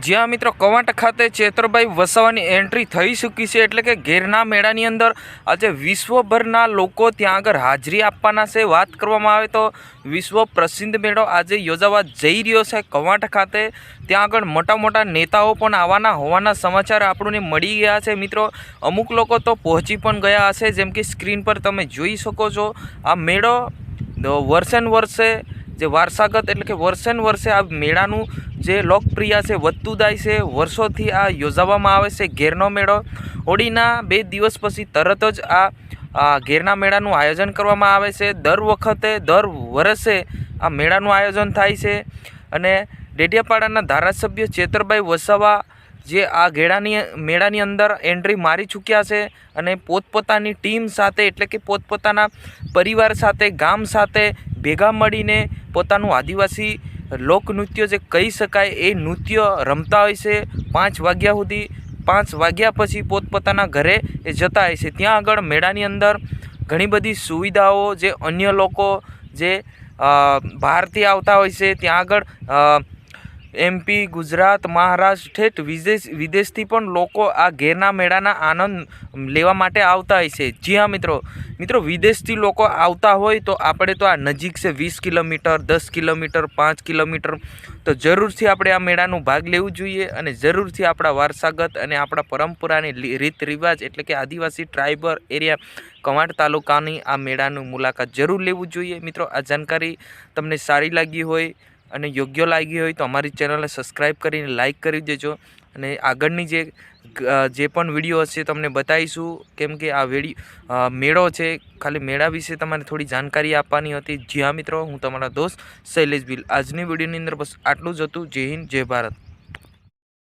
जी हाँ मित्रों, कवांट खाते चेतरभाई वसावानी एंट्री थई चूकी है। एटले के घेरना मेळानी अंदर आज विश्वभरना लोको त्यां आगळ हाजरी आपवाना छे। वात करवामां आवे तो विश्व प्रसिद्ध मेळो आज योजावा जई रह्यो छे कवांट खाते। त्यां आगळ मोटा मोटा नेताओ पण आववाना होवाना समाचार आपणे मळी गया छे। मित्रों, अमुक लोको तो पहोंची पण गया हशे। जेम के स्क्रीन पर तमे जोई शको छो, आ मेळो वर्षे वर्षे जे वारसागत एटले के वर्षे वर्षे आ मेळानुं जे लोकप्रिय है वधतुं जाय छे। वर्षोथी आ योजवामां आवे छे घेरनो मेळो। होळीना 2 दिवस पछी तरत ज आ घेरना मेळानुं आयोजन करवामां आवे छे। दर वखते दर वर्षे आ मेळानुं आयोजन थाय छे अने डेडियापाड़ाना धारासभ्य चेतरभाई वसावा जे आ घेरानी मेळानी अंदर एंट्री मारी चूक्या छे अने पोतपोतानी टीम साथे एटले के पोतपोताना परिवार साथे गाम साथे भेगा मळीने पोतानुं आदिवासी लोकनृत्य जे कही शकाय ए नृत्य रमता होय छे। 5 वाग्या सुधी 5 वाग्या पछी पोतपोताना घरे ए जता होय छे। त्यां आगळ मेळानी अंदर घणी बधी सुविधाओ जे अन्य लोको जे बहारथी आवता होय छे त्यां आगळ एमपी गुजरात महाराष्ट्र ठेठ विदेशथी पण लोको आ घेरना मेळाना आनंद लेवा माटे आवता होय छे। जी हाँ मित्रों विदेशथी लोको आवता होय तो आपणे तो आ नजीक से 20 किलोमीटर 10 किलोमीटर 5 किलोमीटर तो जरूरथी आपणे आ मेळानुं भाग लेवुं जोईए अने जरूरथी आपणा वारसागत अने आपणा परंपरानी रीत रिवाज एटले के आदिवासी ट्राइबल एरिया कवांट तालुकानी आ मेळानुं मुलाकात जरूर लेवुं जोईए। मित्रों, आ जानकारी तमने सारी लागी होय અને યોગ્ય લાગી હોય તો અમારી ચેનલને સબસ્ક્રાઈબ કરીને લાઇક કરી દેજો અને આગળની જે પણ વિડીયો હશે તમને બતાવીશું, કેમ કે આ મેળો છે, ખાલી મેળા વિશે તમારે થોડી જાણકારી આપવાની હતી। જી હા મિત્રો, હું તમારા દોસ્ત શૈલેષ ભીલ। આજની વિડીયોની અંદર બસ આટલું જ હતું। જય હિન્દ, જય ભારત।